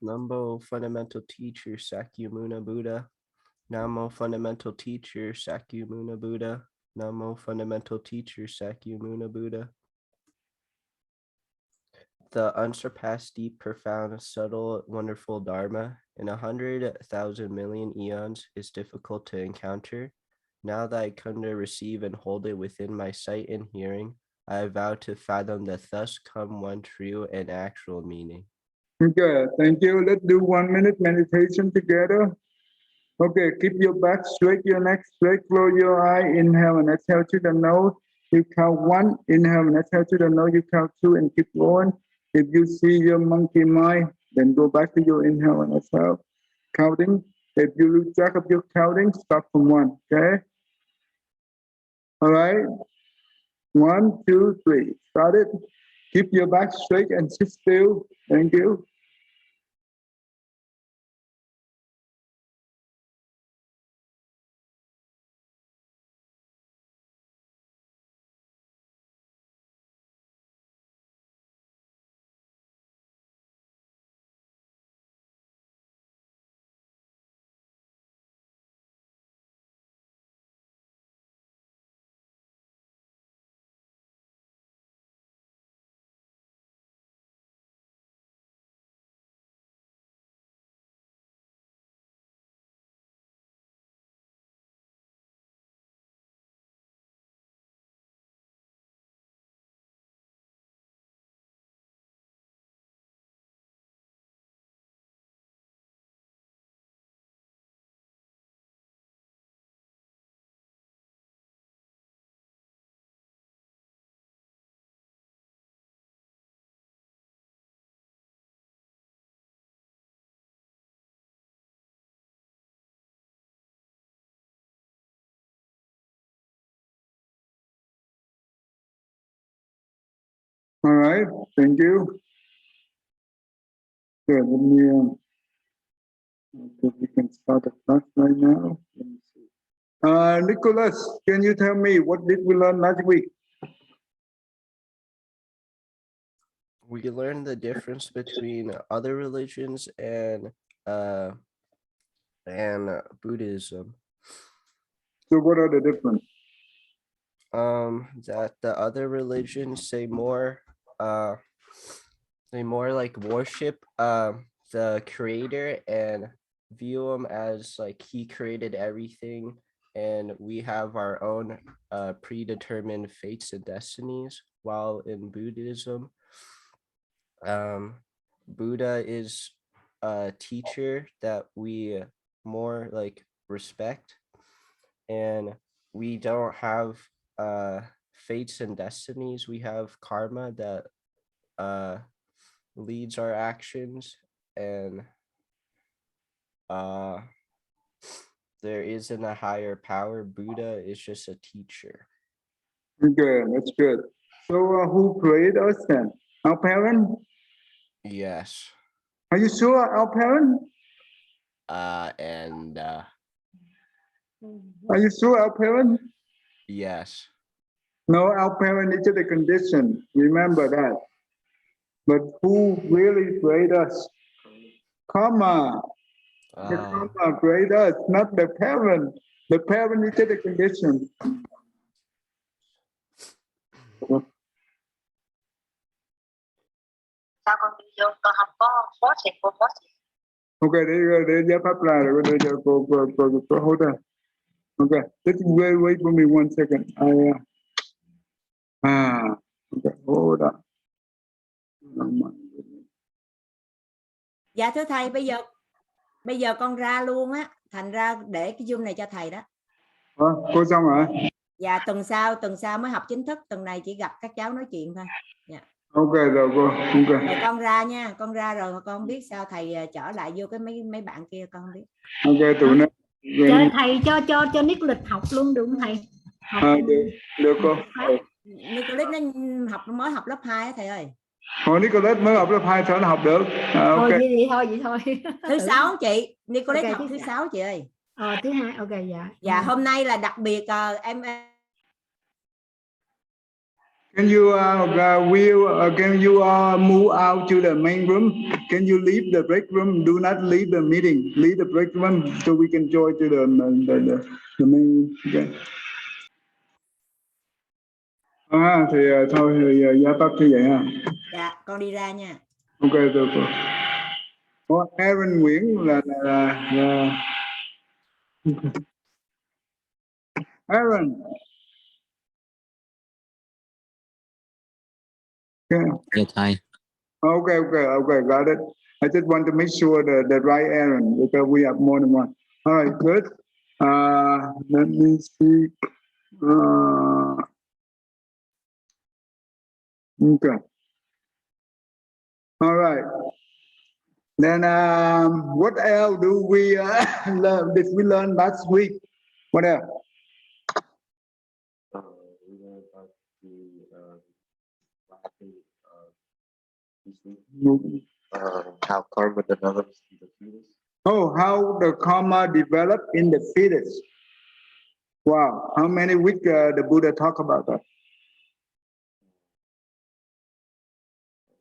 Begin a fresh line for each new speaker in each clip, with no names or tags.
Nambo fundamental teacher Sakyamuni Buddha. Namo fundamental teacher Sakyamuni Buddha. Namo fundamental teacher Sakyamuni Buddha. The unsurpassed, deep, profound, subtle, wonderful Dharma in 100,000 million eons is difficult to encounter. Now that I come to receive and hold it within my sight and hearing, I vow to fathom the thus come one true and actual meaning.
Okay, thank you. Let's do 1 minute meditation together. Okay, keep your back straight, your neck straight, close your eye, inhale and exhale to the nose. You count 1, inhale and exhale to the nose, you count 2 and keep going. If you see your monkey mind, then go back to your inhale and exhale. Counting. If you lose track of your counting, start from 1, okay? All right. 1, 2, 3. Start it. Keep your back straight and sit still. Thank you. All right, thank you. Good. Let me we can start the class right now. Let me see. Nicholas, can you tell me what did we learn last week?
We learned the difference between other religions and Buddhism.
So what are the difference?
That the other religions say more like worship the creator and view him as like he created everything, and we have our own predetermined fates and destinies, while in Buddhism, Buddha is a teacher that we more like respect, and we don't have fates and destinies. We have karma that leads our actions, and there isn't a higher power. Buddha is just a teacher.
Good, that's good. So who created us then? Our parents?
Yes.
Are you sure our parents? Are you sure our parents?
Yes.
No, our parents needed a condition. Remember that. But who really created us? Karma. The karma created us, not the parent. The parent needed a condition.
Sao con đi vô con không có phốt thì cô phốt.
Ok, để giải pháp là rồi để cho cô hold on. Okay, just wait for me 1 second. Okay, hold on.
Dạ thưa thầy, bây giờ con ra luôn á, thành ra để cái Zoom này cho thầy đó.
Cô xong hả?
Dạ tuần sau mới học chính thức, tuần này chỉ gặp các cháu nói chuyện thôi. Dạ.
Ok rồi cô. Okay.
Rồi con ra nha, con ra rồi mà con không biết sao thầy trở lại vô cái mấy bạn kia con không biết.
Ok tụi nó.
Cho thầy cho Nicholas học luôn được không thầy?
Được cô.
Nicholas nó mới học lớp 2 á thầy ơi.
Nicholas mới học lớp 2 sao nó học được?
Okay. Vậy thôi.
Thứ 6 chị, Nicholas học thứ 6 chị ơi.
Thứ 2, ok dạ.
Dạ hôm nay là đặc biệt em
Can you can you move out to the main room? Can you leave the break room? Do not leave the meeting. Leave the break room so we can join to the main. Okay. Thì thôi thì giá tắt như vậy ha.
Dạ con đi ra nha.
Ok được rồi. Aaron Nguyễn là Aaron. Yeah.
Yes, hi.
Okay, got it. I just want to make sure the right Aaron because we have more than one. All right, good. Let me see. Okay. All right. Then what else do we learn? Did we learn last week? What else?
We learned about how karma develops in the fetus.
Oh, how the karma developed in the fetus. Wow. How many weeks the Buddha talk about that?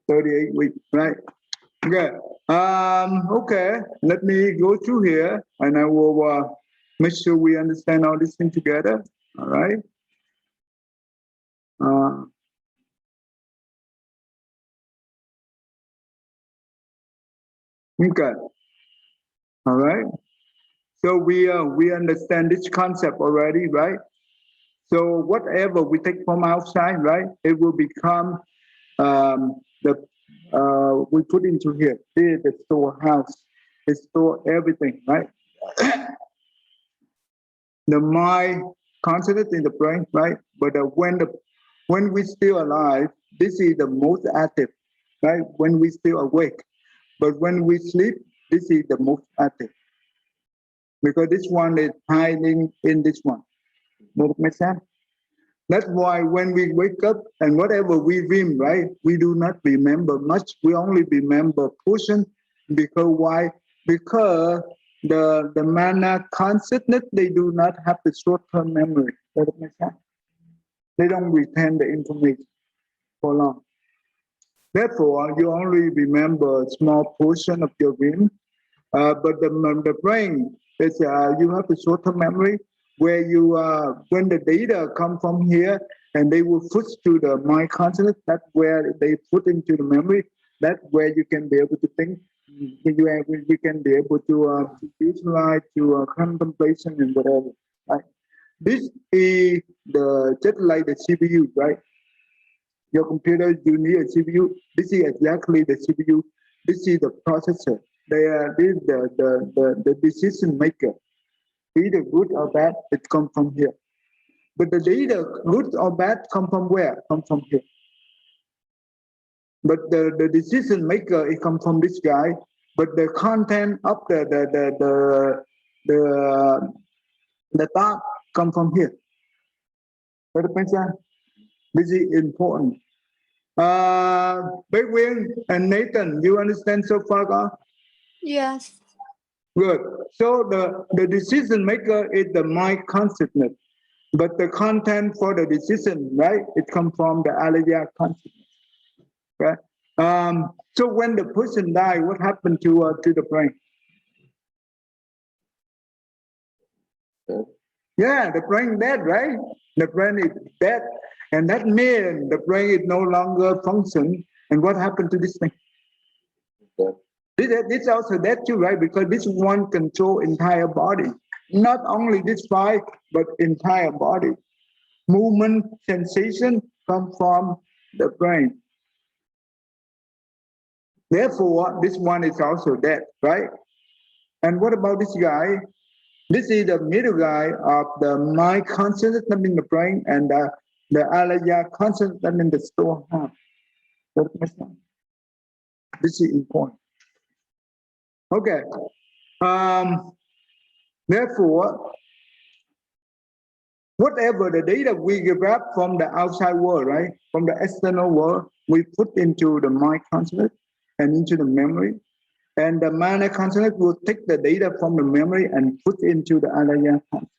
38 weeks, right? Okay. Okay. Let me go through here and I will make sure we understand all this thing together. All right. Okay. All right. So we understand this concept already, right? So whatever we take from outside, right, it will become we put into here. This is the storehouse. It store everything, right? The mind consciousness in the brain, right? But when we still alive, this is the most active, right? When we still awake. But when we sleep, this is the most active. Because this one is hiding in this one. Does it make sense? That's why when we wake up and whatever we dream, right, we do not remember much. We only remember portion. Because why? Because the mana consciousness, they do not have the short-term memory. Does it make sense? They don't retain the information for long. Therefore, you only remember a small portion of your dream. But the brain is you have the short-term memory where you when the data come from here and they will push to the mind consciousness. That's where they put into the memory. That's where you can be able to think. We can be able to visualize, to contemplation and whatever. Right? This is just like the CPU, right? Your computer, you need a CPU. This is exactly the CPU. This is the processor. This is the decision maker. Either good or bad, it comes from here. But the data, good or bad, come from where? Come from here. But the decision maker, it comes from this guy. But the content of the thought come from here. This is important. Bedwin and Nathan, you understand so far, God?
Yes.
Good. So the decision maker is the mind consciousness, but the content for the decision, right? It comes from the alaya consciousness, right? So when the person died, what happened to the brain? Yeah, the brain dead, right? The brain is dead, and that means the brain is no longer function. And what happened to this thing? This also that too, right? Because this one control entire body, not only this five, but entire body. Movement, sensation come from the brain. Therefore, this one is also dead, right? And what about this guy? This is the middle guy of the mind consciousness in the brain and the alaya consciousness in the storehouse. This is important. Okay. Therefore, whatever the data we grab from the outside world, right, from the external world, we put into the mind consciousness and into the memory. And the mana consciousness will take the data from the memory and put into the alaya consciousness.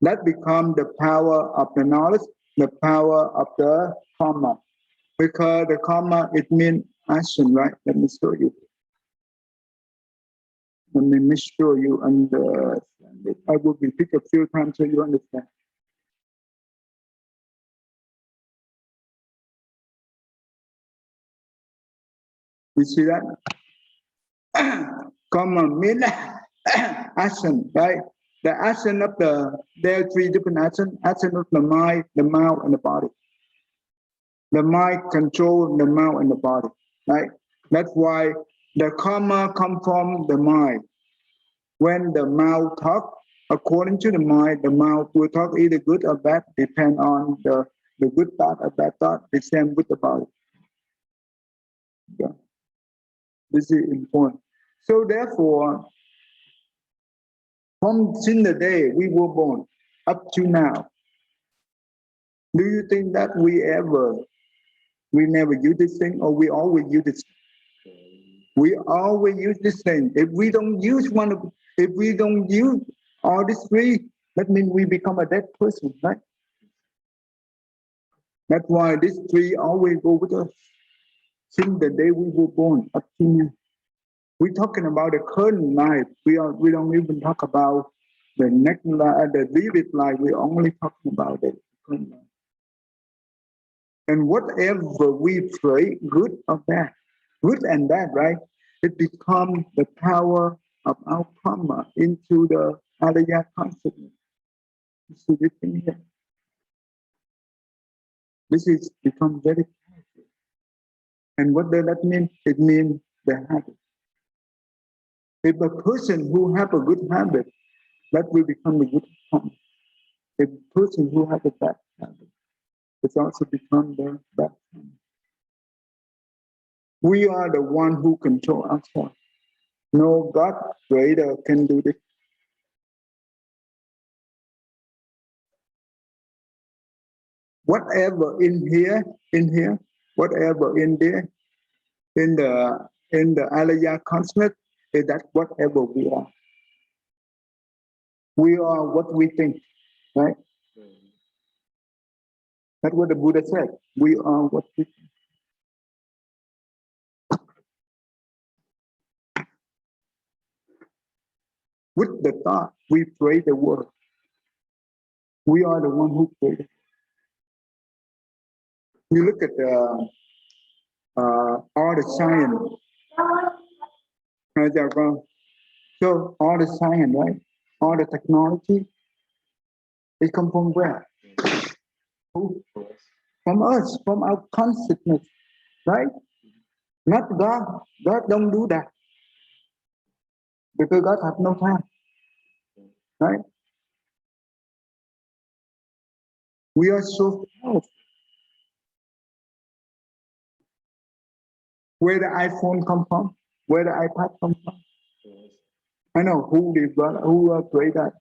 That becomes the power of the knowledge. the power of the karma. Because the karma, it means action, right? Let me show you. Let me make sure you understand it. I will repeat a few times so you understand. You see that? Karma means action, right? The action of there are three different actions. Action of the mind, the mouth, and the body. The mind controls the mouth and the body, right? That's why the karma comes from the mind. When the mouth talk, according to the mind, the mouth will talk either good or bad, depend on the good thought or bad thought. The same with the body. Yeah. This is important. So therefore, from since the day we were born up to now, do you think that we never use this thing, or we always use this? We always use this thing. If we don't use if we don't use all these three, that means we become a dead person, right? That's why these three always go with us since the day we were born up to now. We're talking about the current life. We don't even talk about the next life, the vivid life. We're only talking about the current life. And whatever we pray, good or bad, good and bad, right? It becomes the power of our karma into the Alaya consciousness. You see this thing here? This is become very powerful. And what does that mean? It means the habit. If a person who have a good habit, that will become a good karma. If a person who has a bad habit, it also become the bad karma. We are the one who control ourselves. No God greater can do this. Whatever in here, whatever in there, in the Alaya consciousness, is that whatever we are. We are what we think, right? That's what the Buddha said. We are what we think. With the thought, we create the world. We are the one who created. You look at all the science. So all the science, right? All the technology, it comes from where? Who? From us, from our consciousness, right? Not God. God don't do that. Because God has no time, right? We are so powerful. Where the iPhone come from? Where the iPad come from? I know who created that.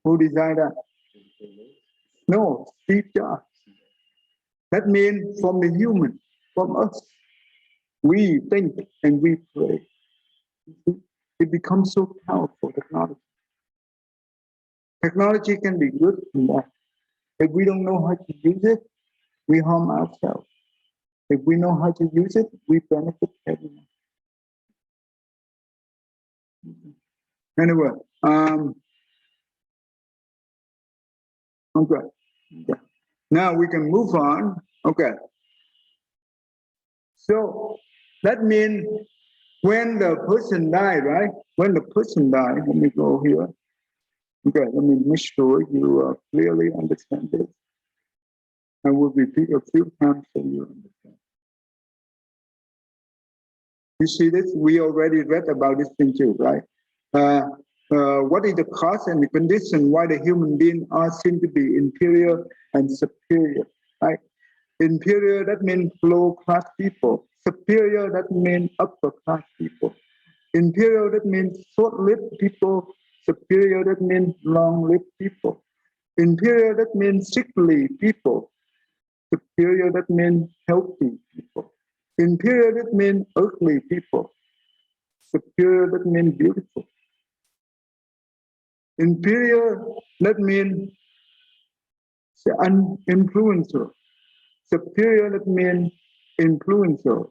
Who designed that? No, Steve Jobs. That means from the human, from us. We think and we pray. It becomes so powerful, technology. Technology can be good and bad. If we don't know how to use it, we harm ourselves. If we know how to use it, we benefit everyone. Anyway, okay. Now we can move on. Okay. So that means when the person died, right? When the person died, let me go here. Okay, let me make sure you clearly understand this. I will repeat a few times so you understand. You see this? We already read about this thing too, right? What is the cause and the condition why the human beings are seen to be inferior and superior, right? Inferior, that means low class people. Superior, that means upper class people. Inferior, that means short-lived people. Superior, that means long-lived people. Inferior, that means sickly people. Superior, that means healthy people. Inferior, that means ugly people. Superior, that means beautiful. Inferior, that means an influencer. Superior, that means influencer.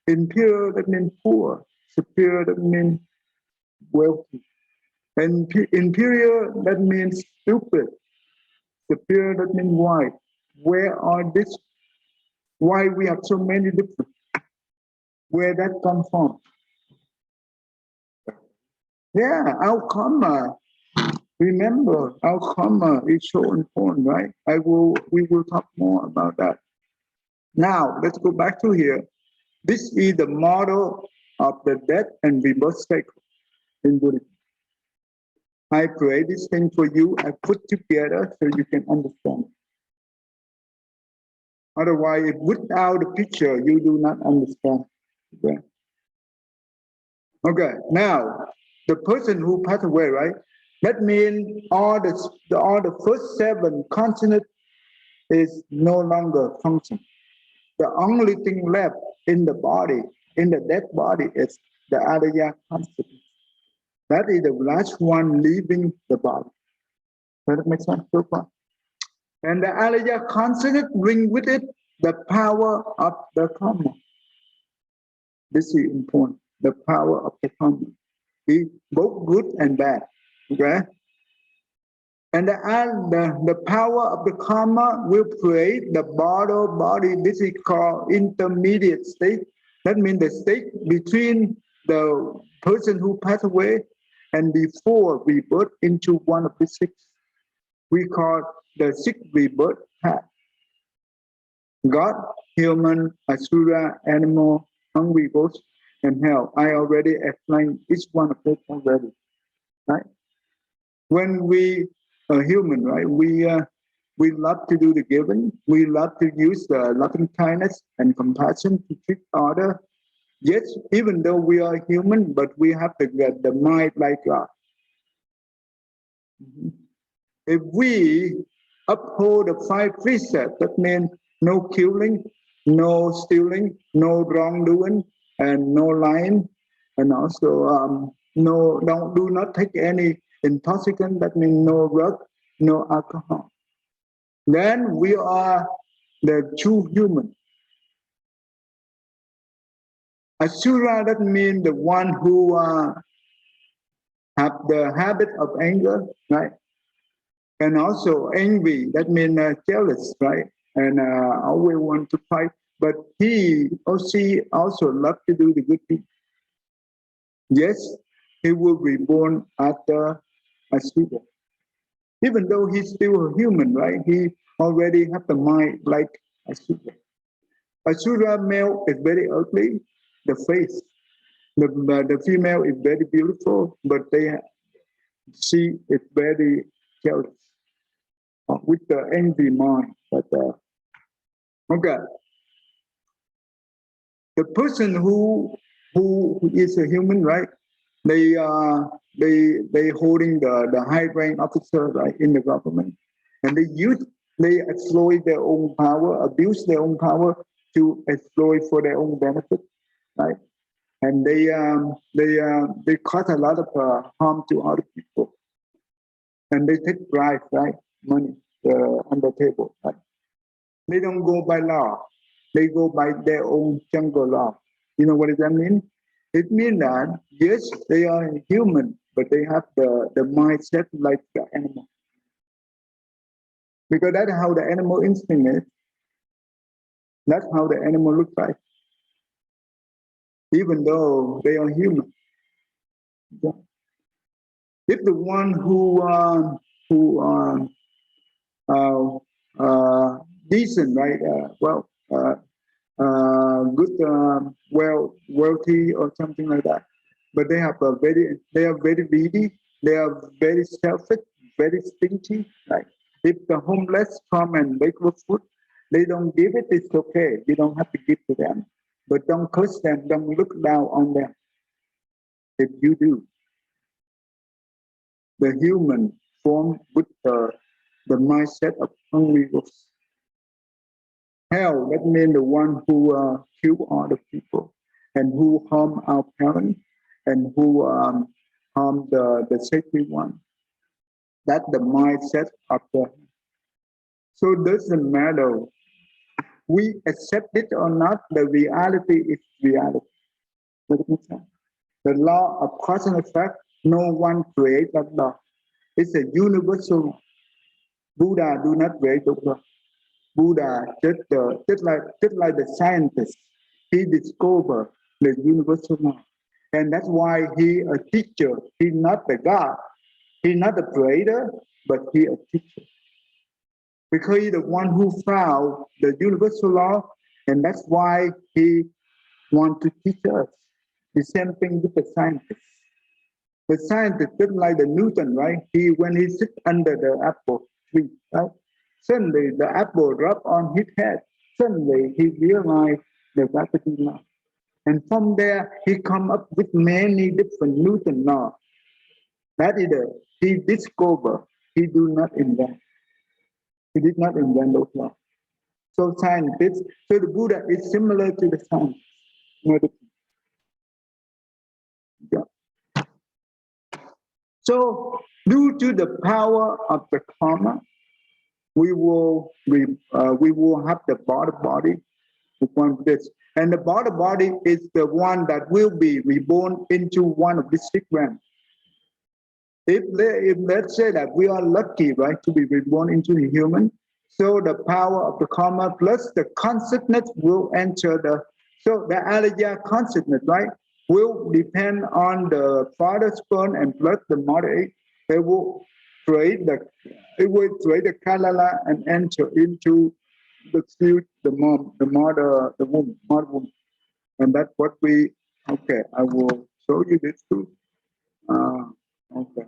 Inferior, that means poor. Superior, that means wealthy. And inferior, that means stupid. Superior, that means wise. Where are this? Why we have so many different? Where that come from? Yeah, our karma. Remember, our karma is so important, right? We will talk more about that. Now, let's go back to here. This is the model of the death and rebirth cycle in Buddhism. I create this thing for you. I put together so you can understand. Otherwise, without the picture, you do not understand. Okay. Okay. Now, the person who passed away, right? That means all the first 7 consonants is no longer function. The only thing left in the body, in the dead body, is the Alaya consonant. That is the last one leaving the body. Does that make sense so far? And the Alaya consonant bring with it the power of the karma. This is important. The power of the karma. It's both good and bad. Okay? And the power of the karma will create the body. This is called intermediate state. That means the state between the person who passed away and before rebirth into one of the 6. We call the 6 rebirth path. God, human, asura, animal, hungry ghost, and hell. I already explained each one of them already. Right? When we are human, right? We love to do the giving. We love to use the loving kindness and compassion to treat others. Yes, even though we are human, but we have to get the mind like God. If we uphold the 5 precepts, that means no killing, no stealing, no wrongdoing, and no lying, and also do not take any intoxicant. That means no drug, no alcohol. Then we are the true human. Asura, that means the one who have the habit of anger, right? And also envy, that means jealous, right? And always want to fight. But he or she also love to do the good thing. Yes, he will be born after Asura. Even though he's still a human, right? He already have the mind like Asura. Asura male is very ugly, the face. The female is very beautiful, but she is very jealous with the envy mind. But okay, the person who is a human, right? They holding the high rank officer, right, in the government, and they exploit their own power, abuse their own power to exploit for their own benefit, right? And they cause a lot of harm to other people, and they take bribe, right, money on the table, right? They don't go by law; they go by their own jungle law. You know what does that mean? It means that yes, they are human, but they have the mindset like the animal, because that's how the animal instinct is. That's how the animal looks like, even though they are human. If the one who decent, right? Good, wealthy or something like that. But they are very greedy. They are very selfish, very stingy. Like if the homeless come and beg for food, they don't give it. It's okay. You don't have to give to them, but don't curse them. Don't look down on them. If you do, the human form with the mindset of hungry wolves. Hell, that means the one who kill other people and who harm our parents and who harm the sacred one. That's the mindset of the. So it doesn't matter. We accept it or not, the reality is reality. Does it make sense? The law of cause and effect, no one creates that law. It's a universal law. Buddha do not create the law. Buddha just like the scientist, he discovered the universal law. And that's why he a teacher. He's not the God. He's not the creator, but he a teacher. Because he's the one who found the universal law, and that's why he wants to teach us. The same thing with the scientist. The scientist, just like the Newton, right? When he sits under the apple tree, right? Suddenly the apple dropped on his head. Suddenly he realized the gravity law. And from there, he come up with many different Newton laws. That is he discovered, he do not invent. He did not invent those laws. So scientists, so the Buddha is similar to the science. Yeah. So due to the power of the karma, we will have the body with this. And the body is the one that will be reborn into one of these six realms. If let's say that we are lucky, right, to be reborn into a human, so the power of the karma plus the consciousness will enter so the alaya consciousness, right, will depend on the father sperm and plus the mother egg. They will create the kalala and enter into the spirit, the mother womb. And that's what okay, I will show you this too. Okay.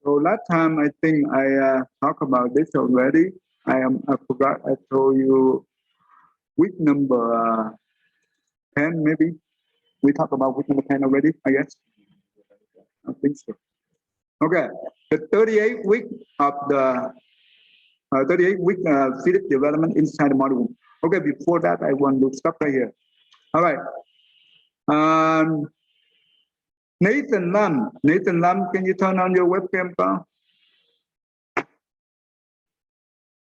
So last time I think I talked about this already. I forgot I told you week number 10 maybe. We talked about week number 10 already, I guess. I think so. Okay, the 38th week of the 38th week physics development inside the mother womb. Okay, before that I want to stop right here. All right. Nathan Lam, can you turn on your webcam, Carl?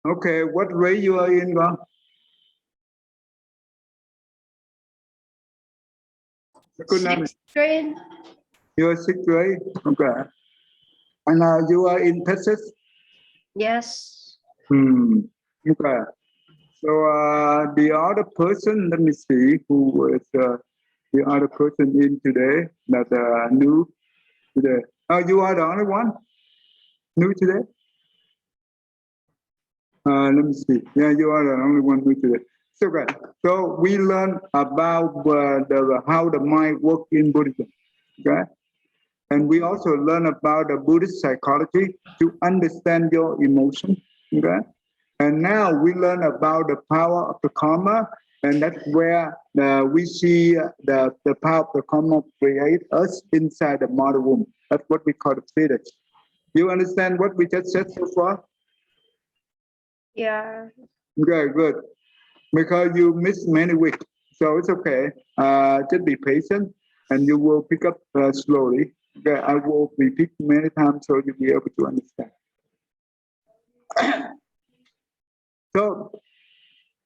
Okay, what grade you are in, Carl?
Sixth grade.
You're sixth grade? Okay. And you are in Texas?
Yes.
Okay. So the other person, let me see who was the other person in today that new today. Oh, you are the only one new today? Let me see. Yeah, you are the only one new today. So good. So we learn about how the mind works in Buddhism. Okay. And we also learn about the Buddhist psychology to understand your emotion. Okay. And now we learn about the power of the karma, and that's where we see the power of the karma create us inside the mother womb. That's what we call the fetus. You understand what we just said so far?
Yeah.
Okay, good. Because you missed many weeks, so it's okay. Just be patient, and you will pick up slowly. Okay, I will repeat many times so you'll be able to understand. So,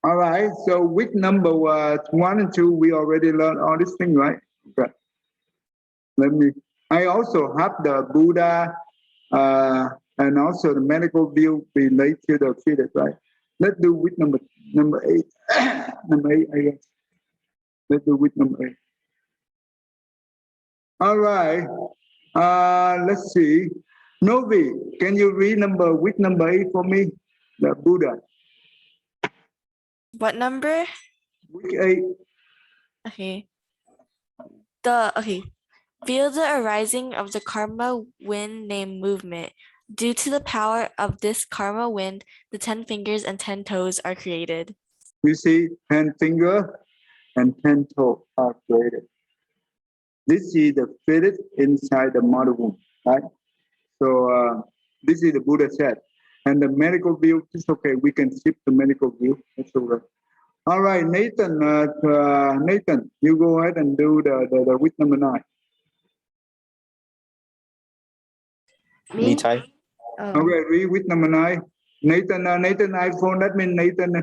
all right. So week number 1 and 2, we already learned all this thing, right? Okay. I also have the Buddha and also the medical view related to the fetus, right? Let's do week number 8. Number 8, I guess. Let's do week number 8. All right. Let's see. Novi, can you read week number 8 for me? The Buddha.
What number?
Week 8.
Okay. Feel the arising of the karma wind named movement. Due to the power of this karma wind, the 10 fingers and 10 toes are created.
You see 10 fingers and 10 toes are created. This is the fetus inside the mother womb, right? So this is the Buddha said. And the medical view, it's okay. We can skip the medical view. That's all right. All right, Nathan, Nathan, you go ahead and do the week number 9.
Me?
Nitai.
Okay, read with number 9. Nathan, Nathan iPhone, that means Nathan.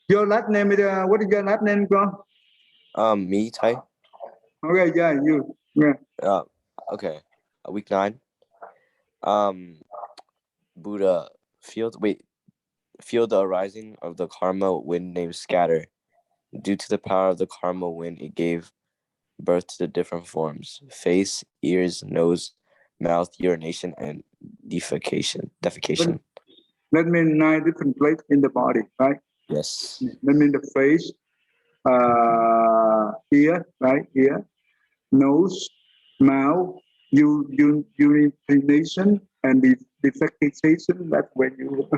Your last name is, what is your last name, bro?
Me, Ty.
Okay, yeah, you. Yeah.
Okay. Week 9. Buddha, feel the arising of the karma wind named scatter. Due to the power of the karma wind, it gave birth to the different forms: face, ears, nose, mouth, urination, and defecation.
That means 9 different places in the body, right?
Yes.
That means the face, ear, right? Ear, nose, mouth, urination, and the defecation. That's when you,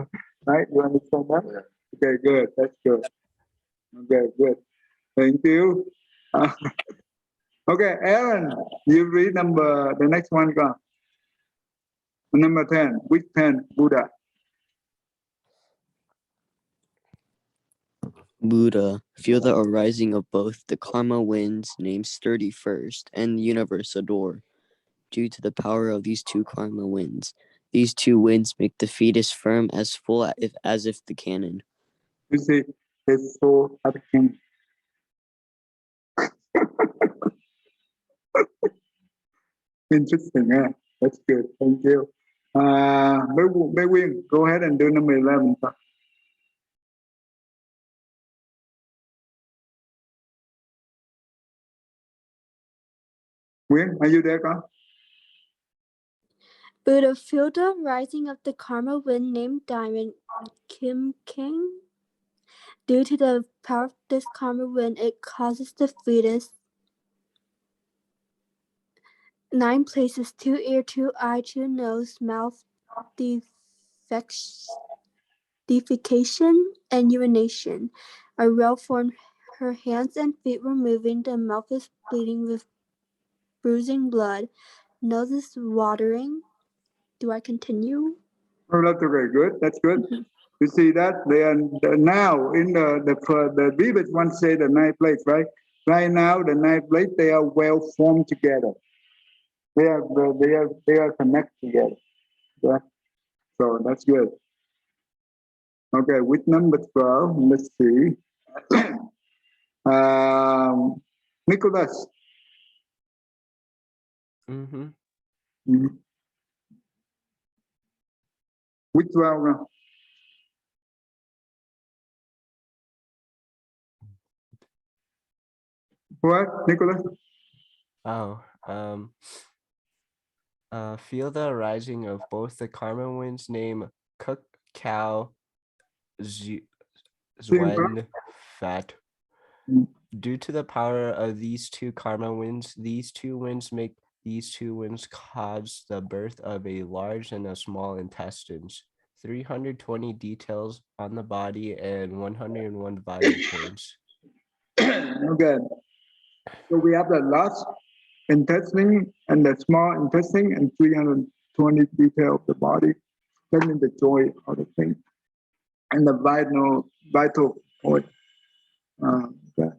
right? You understand that? Okay, good. That's good. Okay, good. Thank you. Okay, Aaron, you read the next one, go. Number 10, week 10, Buddha.
Buddha, feel the arising of both the karma winds named Sturdy First and the universal door. Due to the power of these two karma winds, these two winds make the fetus firm as full as if the cannon.
You see, it's so everything. Interesting, yeah. That's good. Thank you. May Win, go ahead and do number 11. Win, are you there, Con?
Buddha, feel the rising of the karma wind named Diamond Kim King. Due to the power of this karma wind, it causes the fetus 9 places: 2 ear, 2 eye, 2 nose, mouth, defecation, and urination are well formed. Her hands and feet were moving. The mouth is bleeding with bruising blood. Nose is watering. Do I continue?
Oh, that's very good. That's good. You see that they are now in the previous one say the 9 plates, right? Right now the 9 plates they are well formed together. They are connected together. Yeah. So that's good. Okay, with number 12, let's see. Nicholas.
Mm-hmm.
With 12 now. What, Nicholas?
Oh, feel the arising of both the karma winds named Cook Cow Zwen Fat. Due to the power of these two karma winds, these two winds cause the birth of a large and a small intestines, 320 details on the body, and 101 vital points.
Okay. So we have the large intestine and the small intestine and 320 detail of the body. That means the joy of the thing. And the vital point. Okay.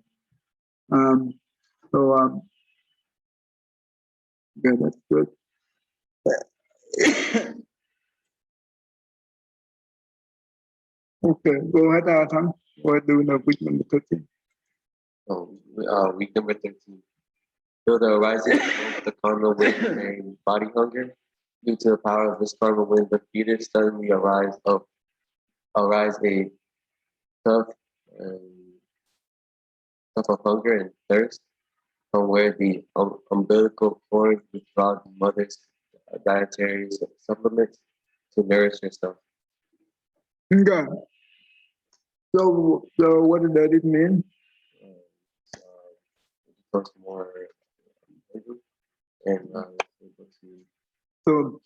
Yeah, that's good. Okay, go ahead, Tom. We're doing the week number 13.
Week number 13. Feel the arising of the karma wind named body hunger. Due to the power of this karma wind, the fetus suddenly arise a tough of hunger and thirst, from where the umbilical cord withdraw the mother's dietary supplements to nourish herself.
Okay. So what does that mean?
It becomes more and
so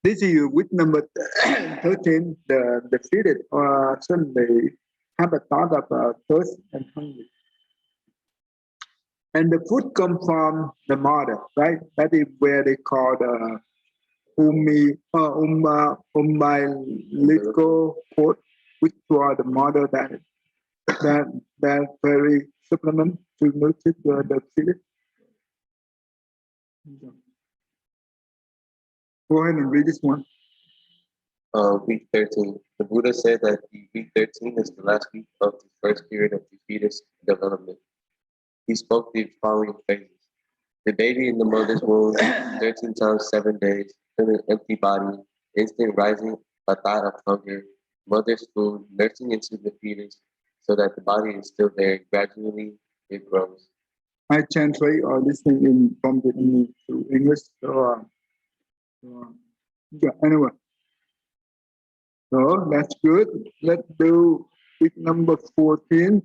this is with number 13, the fetus suddenly have a thought of thirst and hungry. And the food comes from the mother, right? That is where they call the umbilical cord, which was the mother that very supplement to nourish the fetus. Go ahead and read this one.
week 13. The Buddha said that the week 13 is the last week of the first period of the fetus development. He spoke the following phrases. The baby in the mother's womb, 13 times 7 days, in an empty body, instant rising a thought of hunger, mother's food, nursing into the fetus, so that the body is still there. Gradually, it grows.
I translate all this thing in from Vietnamese to English. Yeah, anyway. So that's good. Let's do week number 14.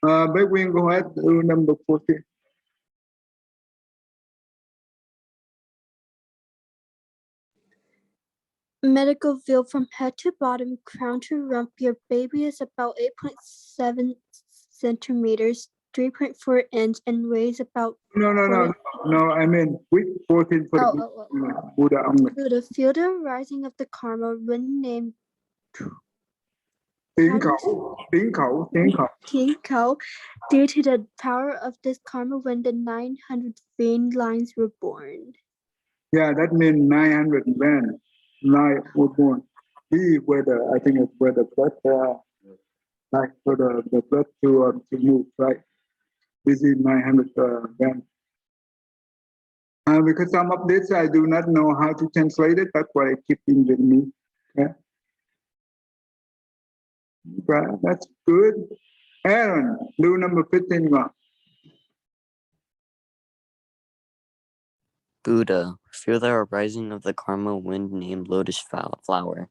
Bé Quyên, go ahead, do number 14.
Medical view from head to bottom, crown to rump. Your baby is about 8.7 centimeters, 3.4 inches, and weighs about.
No, I mean week 14 for the Buddha only.
Buddha, feel the rising of the karma when named
Tiếng khẩu.
due to the power of this karma when the 900 vein lines were born.
Yeah, that means 900 vein line were born. This is where I think it's where the blood, like for the blood to move, right? This is 900 vein. Because some of this I do not know how to translate it, that's why I keep in Vietnamese. Yeah. Right, that's good. Aaron, do number 15 one.
Buddha, feel the arising of the karma wind named lotus flower.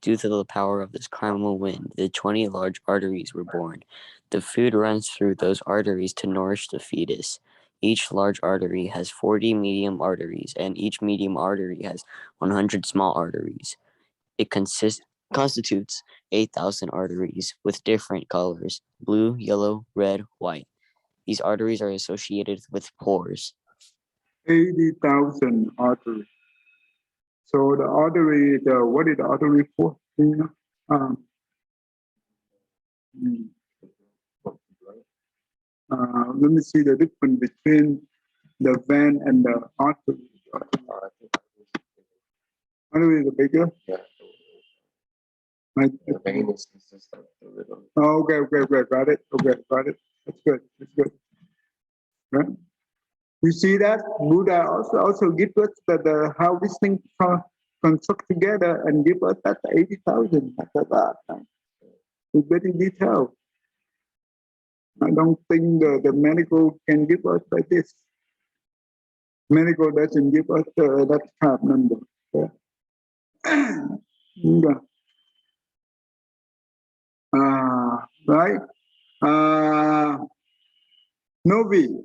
Due to the power of this karma wind, the 20 large arteries were born. The food runs through those arteries to nourish the fetus. Each large artery has 40 medium arteries, and each medium artery has 100 small arteries. It constitutes 8,000 arteries with different colors: blue, yellow, red, white. These arteries are associated with pores.
80,000 arteries. So the artery, what is the artery for? Let me see the difference between the vein and the artery. Artery is bigger.
Yeah.
Right.
The vein is just like the little.
Oh, okay, got it. Okay, got it. That's good. Right. You see that Buddha also give us the how this thing construct together and give us that 80,000. It's very detailed. I don't think the medical can give us like this. Medical doesn't give us that kind of number. Yeah. Yeah. Right. Novi.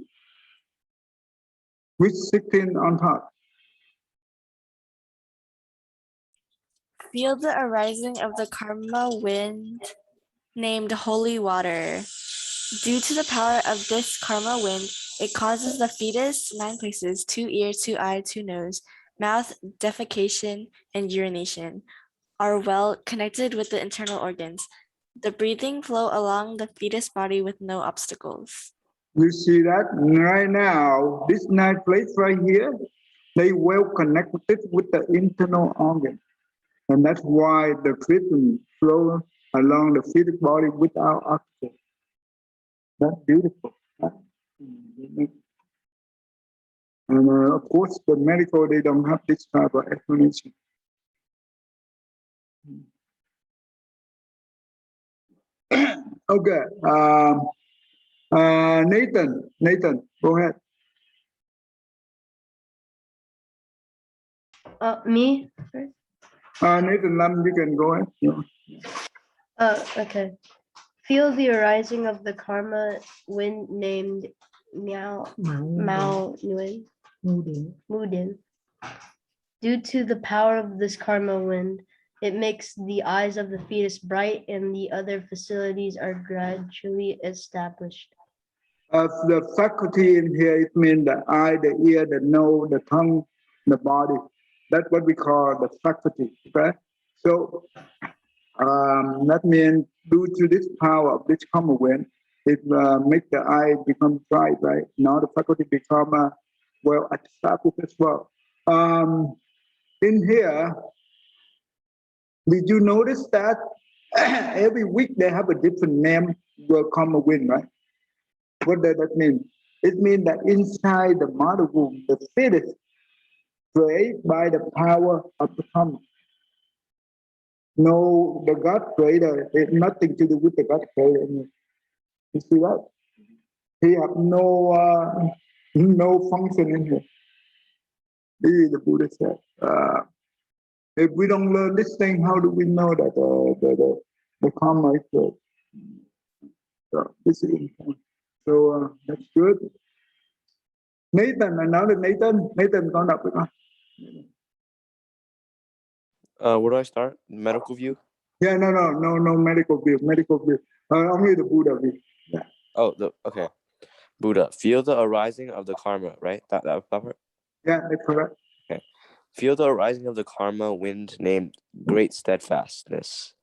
Which 16 on top?
Feel the arising of the karma wind named holy water. Due to the power of this karma wind, it causes the fetus 9 places: 2 ears, 2 eyes, 2 nose, mouth, defecation, and urination are well connected with the internal organs. The breathing flow along the fetus body with no obstacles.
You see that right now, this 9 places right here, they well connected with the internal organ. And that's why the breathing flow along the fetus body without obstacle. That's beautiful. And of course, the medical, they don't have this type of explanation. Okay. Nathan, go ahead.
Me?
Nathan Lam, you can go ahead.
Okay. Feel the arising of the karma wind named Mao Nguyen. Mudin. Due to the power of this karma wind, it makes the eyes of the fetus bright and the other facilities are gradually established.
The faculty in here, it means the eye, the ear, the nose, the tongue, the body. That's what we call the faculty, okay? So that means due to this power of this karma wind, it makes the eye become bright, right? Now the faculty become well established as well. In here, Did you notice that every week they have a different name will come a win, right? What does that mean? It means that inside the mother womb, the fetus created by the power of the karma. No, the God creator, it nothing to do with the God creator. You see that? He have no function in here. This is the Buddha said. If we don't learn this thing, how do we know that the karma is good? So this is important. So that's good. Nathan, another Nathan con đọc với con.
Where do I start? Medical view?
Yeah, no medical view. Only the Buddha view. Yeah.
Oh, okay. Buddha, feel the arising of the karma, right? That part?
Yeah, that's correct.
Okay. Feel the arising of the karma wind named great steadfastness.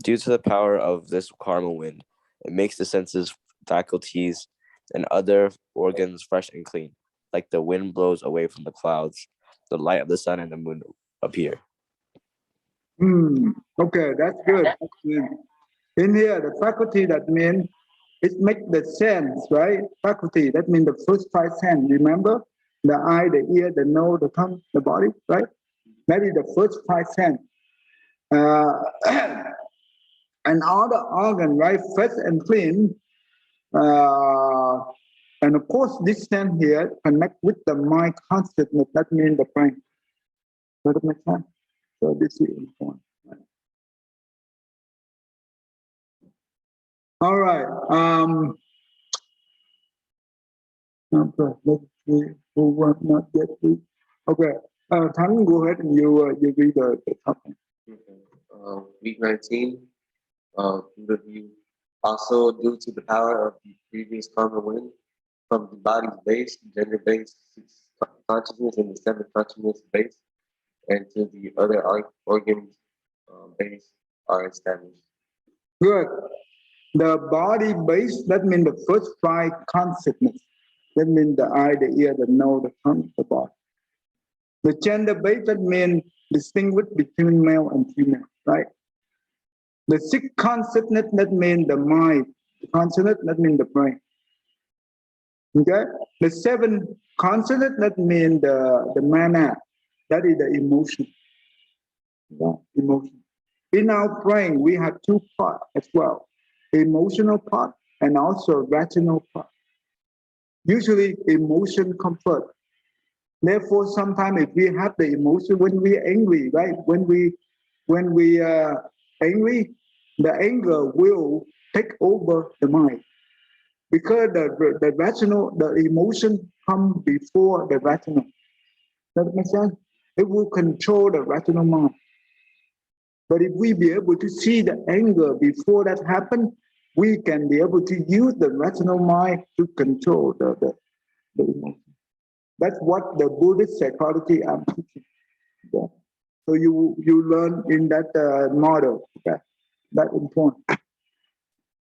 Due to the power of this karma wind, it makes the senses, faculties, and other organs fresh and clean, like the wind blows away from the clouds, the light of the sun and the moon appear.
Okay, that's good. That's good. In here, the faculty, that means it makes the sense, right? Faculty, that means the first five sense. Remember? The eye, the ear, the nose, the tongue, the body, right? That is the first five sense. And all the organ, right? Fresh and clean. And of course, this sense here connect with the mind consciousness. That means the brain. Does that make sense? So this is important. All right. Okay. Let's see who was not yet read. Okay. Thắng, go ahead and you read the topic.
Okay. Week 19. The view. Also, due to the power of the previous karma wind, from the body's base, gender-based consciousness, and the seven consciousness base, and to the other organs base are established.
Good. The body base, that means the first five consciousness. That means the eye, the ear, the nose, the tongue, the body. The gender base, that means distinguish between male and female, right? The six consciousness, that means the mind. The consciousness, that means the brain. Okay? The seven consciousness, that means the mana. That is the emotion. Yeah, emotion. In our brain, we have two parts as well. Emotional part and also rational part. Usually emotion comes first. Therefore, sometimes if we have the emotion when we are angry, right? When we are angry, the anger will take over the mind. Because the rational, the emotion come before the rational. Does that make sense? It will control the rational mind. But if we be able to see the anger before that happens, we can be able to use the rational mind to control the emotion. That's what the Buddhist psychology I'm teaching. Okay? So you learn in that model. Okay? That's important.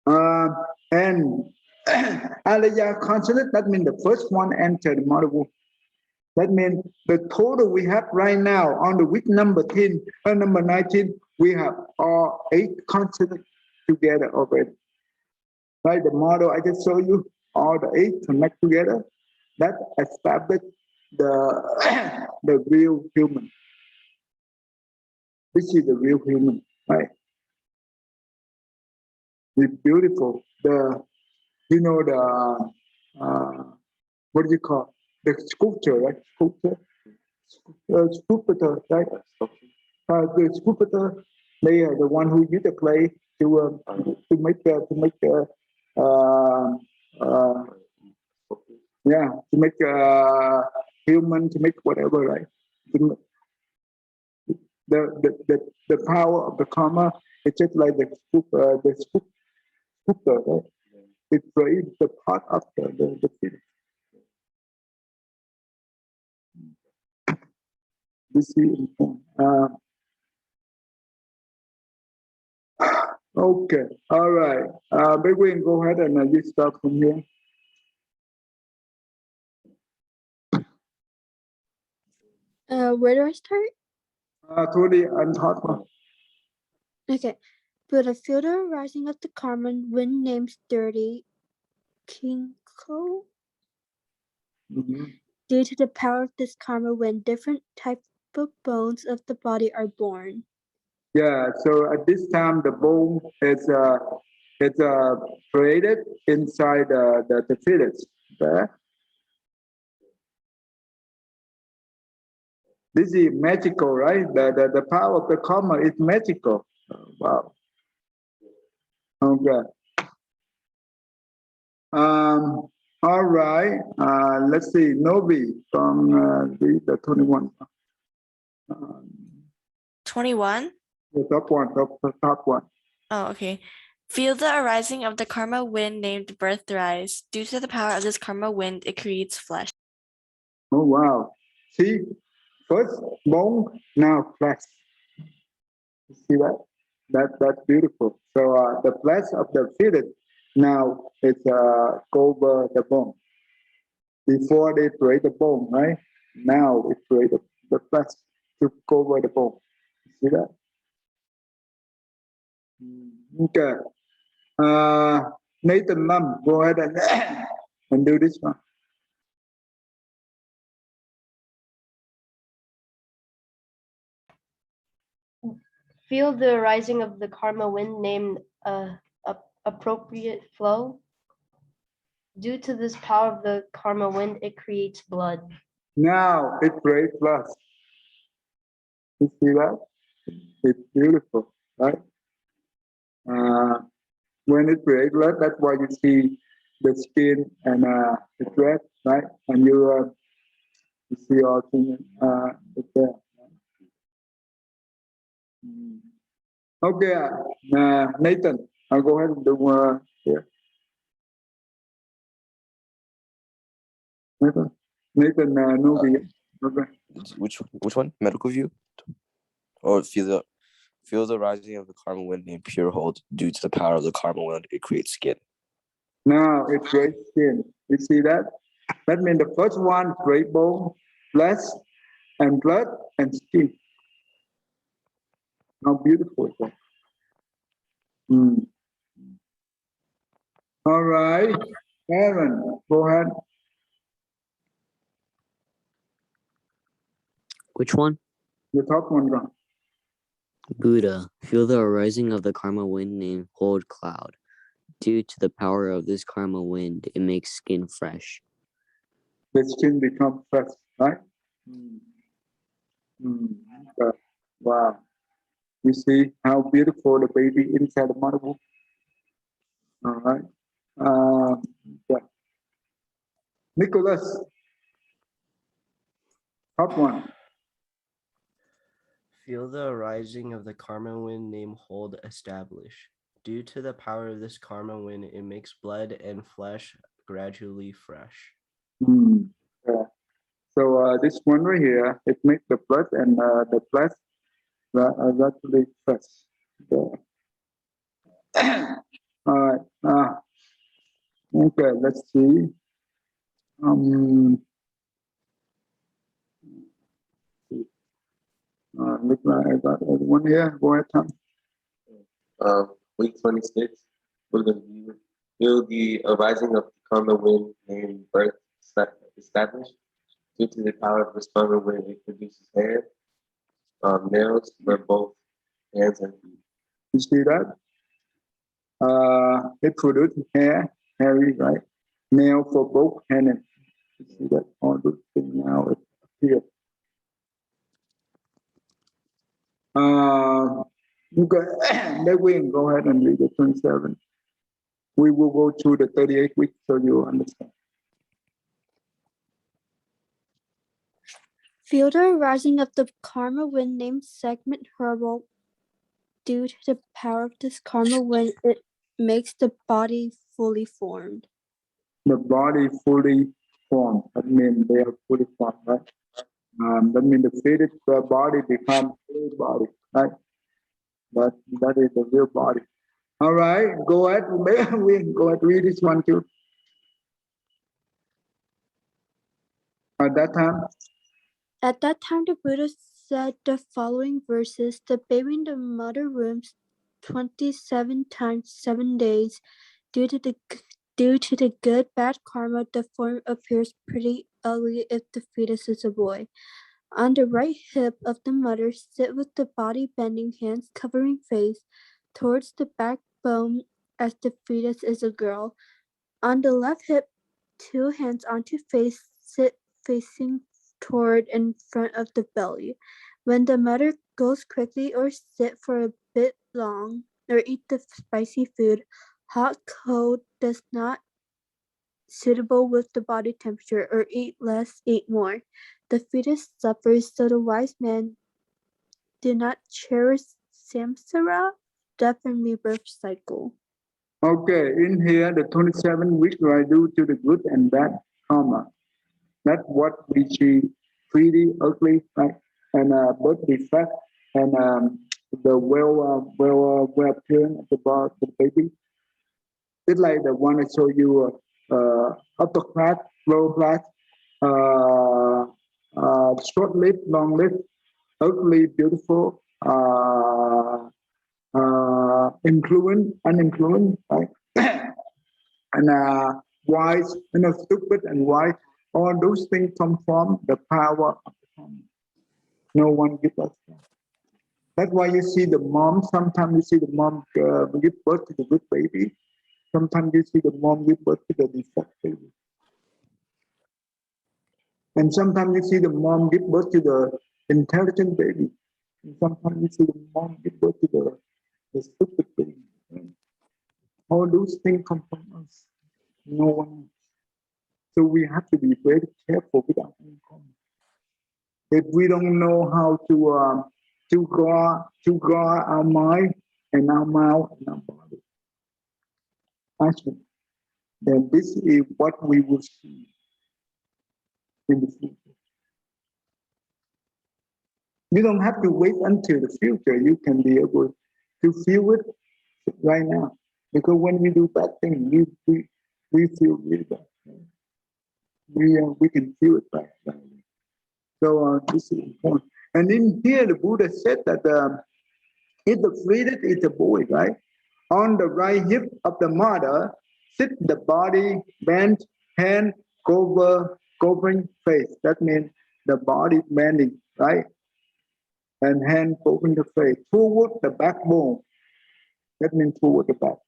And Alaya consonant, that means the first one entered the mother womb. That means the total we have right now on the week number 19, we have all 8 consonants together already. Right, the model I just showed you, all the 8 connect together. That established the the real human. This is the real human, right? It's beautiful. You know what do you call the sculpture, right? Sculptor, right? The sculptor, they are the one who use the clay to make to make human, to make whatever, right? The power of the karma, it's just like the sculptor, right? It creates the part of the field. This is important. Okay, all right. Maybe we can go ahead and you start from here.
Where do I start?
Truly untaught one.
Okay. Buddha, feel the rising of the karma wind named sturdy Kinko. Due to the power of this karma wind, different types of bones of the body are born.
Yeah, so at this time the bone is created inside the fetus. Okay? This is magical, right? The power of the karma is magical. Wow. Okay. All right. Let's see. Novi from the 21.
21.
The top one.
Oh, okay. Feel the arising of the karma wind named birth rise. Due to the power of this karma wind, it creates flesh.
Oh wow. See, first bone, now flesh. You see that? That's beautiful. So the flesh of the fetus now it's cover the bone. Before they create the bone, right? Now it create the flesh to cover the bone. You see that? Okay. Nathan Lam, go ahead and do this one.
Feel the rising of the karma wind named appropriate flow. Due to this power of the karma wind, it creates blood.
Now it creates flesh. You see that? It's beautiful, right? When it creates blood, that's why you see the skin and it's red, right? And you see all things it's there. Okay, Nathan, I'll go ahead and do here. Nathan, Nubi. Okay.
Which one? Medical view? Or feel the rising of the karma wind named pure hold. Due to the power of the karma wind, it creates skin.
Now it creates skin. You see that? That means the first one create bone, flesh, and blood and skin. How beautiful is that? All right, Aaron, go ahead.
Which one?
The top one, go.
Buddha, feel the arising of the karma wind named hold cloud. Due to the power of this karma wind, it makes skin fresh.
The skin becomes fresh, right? Okay. Wow. You see how beautiful the baby inside the mother womb? All right. Yeah. Nicholas, top one.
Feel the arising of the karma wind named hold establish. Due to the power of this karma wind, it makes blood and flesh gradually fresh.
Yeah. So this one right here, it makes the blood and the flesh gradually fresh. Yeah. All right. Okay, let's see. Look like I got everyone here. Go ahead, Tom.
Week 26, we're going to feel the arising of the karma wind named birth established. Due to the power of this karma wind, it produces hair, nails for both hands and feet.
You see that? It produces hair, hairy, right? Nail for both hands and feet. You see that? All those things now it's here. Okay, let Wayne go ahead and read the 27. We will go through the 38 weeks so you understand.
Feel the rising of the karma wind named segment herbal. Due to the power of this karma wind, it makes the body fully formed.
The body fully formed. That means they are fully formed, right? That means the faded body becomes real body, right? That is the real body. All right, go ahead. We go ahead read this one too. At that time, the Buddha said the following verses: the baby in the mother womb
27 times 7 days. Due to the good bad karma, the form appears pretty ugly if the fetus is a boy. On the right hip of the mother, sit with the body bending, hands covering face towards the backbone as the fetus is a girl. On the left hip, 2 hands onto face, sit facing toward in front of the belly. When the mother goes quickly or sit for a bit long or eat the spicy food, hot cold does not suitable with the body temperature, or eat less, eat more. The fetus suffers, so the wise man do not cherish samsara, death and rebirth cycle.
Okay, in here, the 27 weeks are due to the good and bad karma. That's what we see pretty ugly, right? And birth defect and the well appearance of the baby. It's like the one I show you, upper class, lower class, short lived, long lived, ugly, beautiful, influent, uninfluent, right? And wise, stupid and wise. All those things come from the power of the karma. No one gives us that. That's why you see the mom. Sometimes you see the mom give birth to the good baby. Sometimes you see the mom give birth to the defect baby. And sometimes you see the mom give birth to the intelligent baby. And sometimes you see the mom give birth to the stupid baby. All those things come from us. No one else. So we have to be very careful with our own karma. If we don't know how to guard our mind and our mouth and our body, actually, then this is what we will see in the future. You don't have to wait until the future. You can be able to feel it right now. Because when we do bad things, we feel really bad. We can feel it right now. So this is important. And in here, the Buddha said that if the fetus is a boy, right? On the right hip of the mother, sit the body bent, hand covering face. That means the body bending, right? And hand covering the face. Toward the backbone. That means toward the back.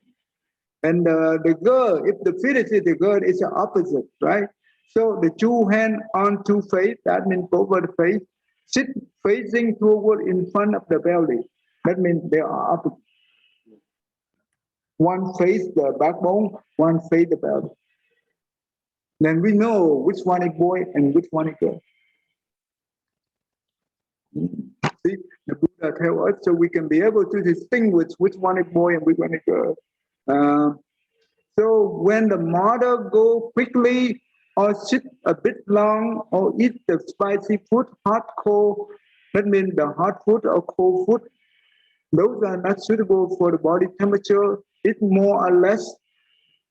And the girl, if the fetus is a girl, it's the opposite, right? So the 2 hands on 2 face, that means cover the face. Sit facing toward in front of the belly. That means they are opposite. One face the backbone, one face the belly. Then we know which one is boy and which one is girl. See, the Buddha tells us so we can be able to distinguish which one is boy and which one is girl. So when the mother go quickly or sit a bit long or eat the spicy food, hot, cold, that means the hot food or cold food, those are not suitable for the body temperature. It's more or less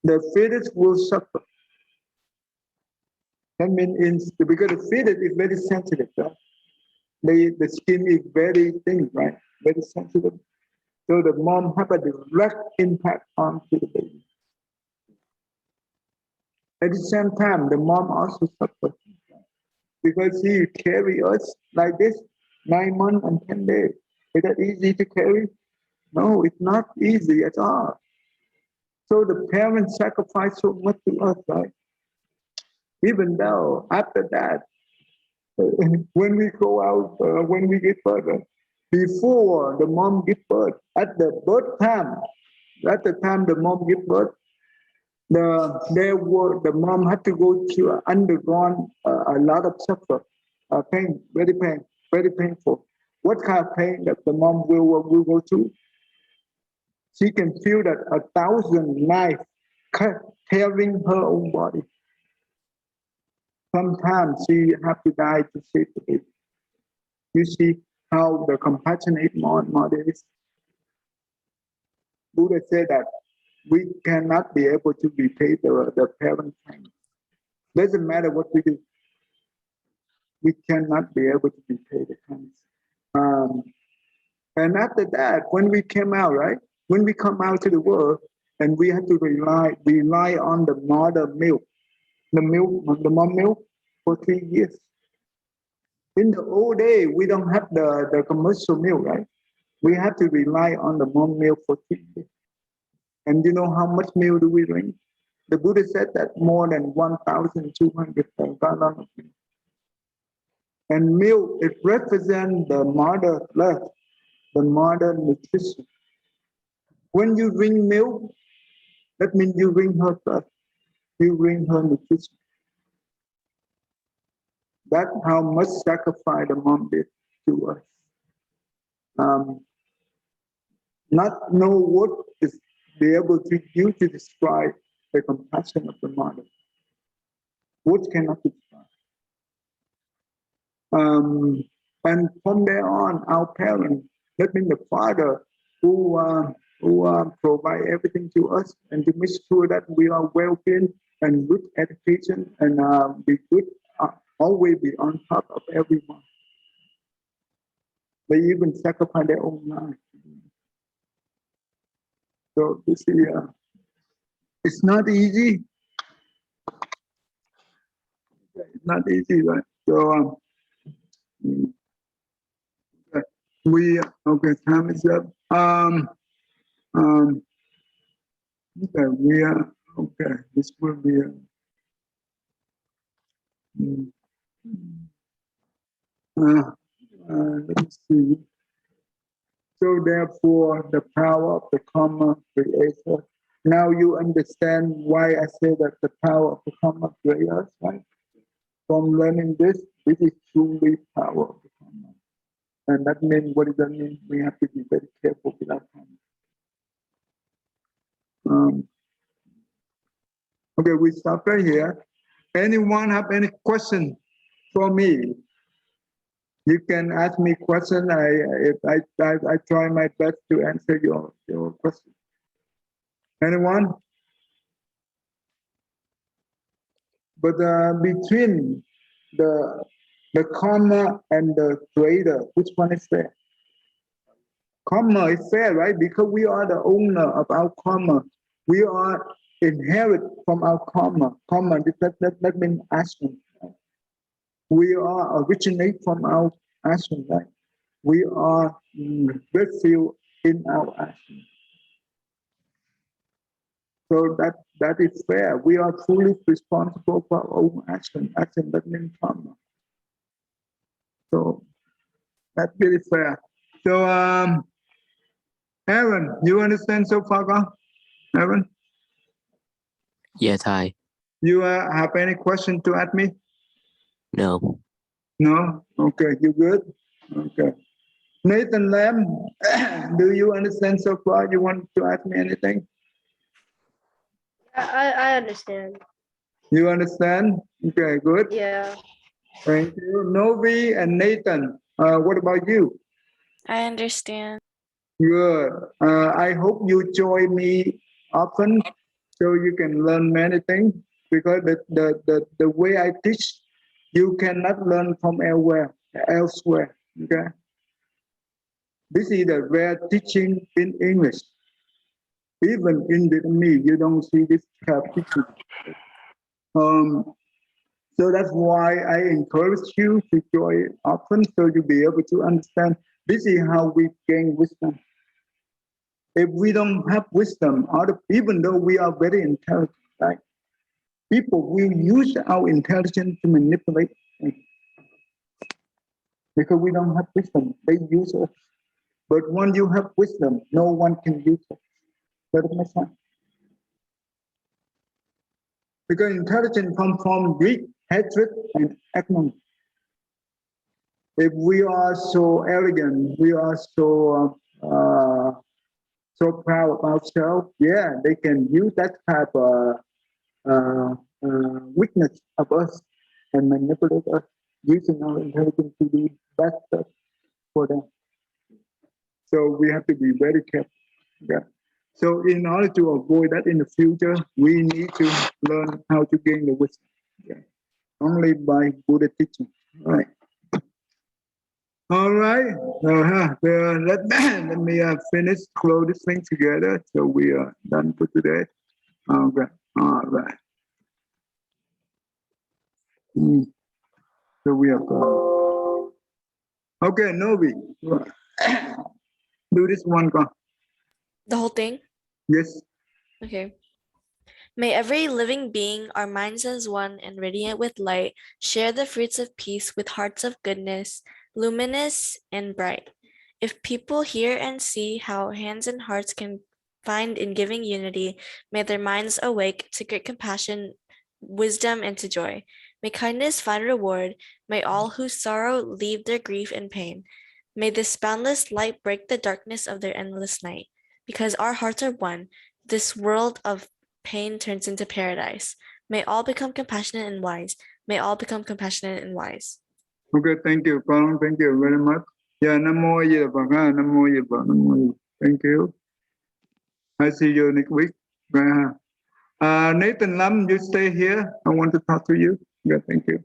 the fetus will suffer. That means because the fetus is very sensitive, right? The skin is very thin, right? Very sensitive. So the mom have a direct impact onto the baby. At the same time, the mom also suffers because she carry us like this 9 months and 10 days. Is that easy to carry? No, it's not easy at all. So the parents sacrifice so much to us, right? Even though after that, when we go out, when we give birth, before the mom give birth, at the birth time, at the time the mom give birth, the mom had to go to undergone a lot of suffer, pain, very painful. What kind of pain that the mom will go through? She can feel that 1,000 knives tearing her own body. Sometimes she have to die to save the baby. You see how the compassionate mother is. Buddha said that we cannot be able to repay the parent time. Doesn't matter what we do. We cannot be able to repay the kindness. And after that, when we came out, right? When we come out to the world and we have to rely on the mother milk, the mom milk for 3 years. In the old day, we don't have the commercial milk, right? We have to rely on the mom milk for 3 years. And you know how much milk do we drink? The Buddha said that more than 1,200 gallons of milk. And milk, it represents the mother blood, the mother nutrition. When you drink milk, that means you drink her blood, you drink her nutrition. That's how much sacrifice the mom did to us. Not know what is be able to use to describe the compassion of the mother. Words cannot describe. And from there on, our parents, that means the father who provide everything to us and to make sure that we are well-being and good education and be good, always be on top of everyone. They even sacrifice their own life. So this is, it's not easy. It's not easy, right? So okay, time is up. Okay, we are okay. This will be let me see. So therefore, the power of the karma creator. Now you understand why I say that the power of the karma creator, right? From learning this is truly power of the karma. And that means, what does that mean? We have to be very careful with our karma. Okay, we stop right here. Anyone have any question for me? You can ask me question. I try my best to answer your question. Anyone? But between the karma and the creator, which one is fair? Karma is fair, right? Because we are the owner of our karma. We are inherit from our karma. Karma, that means action. We are originate from our action, right? We are refuge in our action. So that is fair. We are fully responsible for our own action. Action, that means karma. So that's really fair. So Aaron, you understand so far, Aaron?
Yes, hi.
You have any question to ask me?
No.
No? Okay, you good? Okay. Nathan Lam, do you understand so far? You want to ask me anything?
I understand.
You understand? Okay, good.
Yeah.
Thank you. Novi and Nathan, what about you?
I understand.
Good. I hope you join me often so you can learn many things, because the way I teach, you cannot learn from elsewhere. Okay. This is the rare teaching in English. Even in Vietnamese, you don't see this kind of teaching. So that's why I encourage you to join often, so you'll be able to understand. This is how we gain wisdom. If we don't have wisdom, even though we are very intelligent, right? People will use our intelligence to manipulate things. Because we don't have wisdom, they use us. But when you have wisdom, no one can use it. Does that make sense? Because intelligence comes from greed, hatred, and ignorance. If we are so arrogant, we are so proud of ourselves, yeah, they can use that type of weakness of us and manipulate us using our intelligence to do bad stuff for them. So we have to be very careful. Yeah. So in order to avoid that in the future, we need to learn how to gain the wisdom. Yeah. Only by Buddha teaching. Right. All right. Let me finish, close this thing together. So we are done for today. Okay. All right. So we have gone. Okay, Novi. Do this one. Go.
The whole thing?
Yes.
Okay. May every living being, our minds as one and radiant with light, share the fruits of peace with hearts of goodness, luminous and bright. If people hear and see how hands and hearts can find in giving unity, may their minds awake to great compassion, wisdom, and to joy. May kindness find reward. May all who sorrow leave their grief and pain. May this boundless light break the darkness of their endless night. Because our hearts are one, this world of pain turns into paradise. May all become compassionate and wise. May all become compassionate and wise.
Okay, thank you, Con. Thank you very much. Yeah, Namo Ye Bhaga, Namo Ye Bhaga, Namo Ye. Thank you. I see you next week. Nathan Lam, you stay here. I want to talk to you. Yeah, thank you.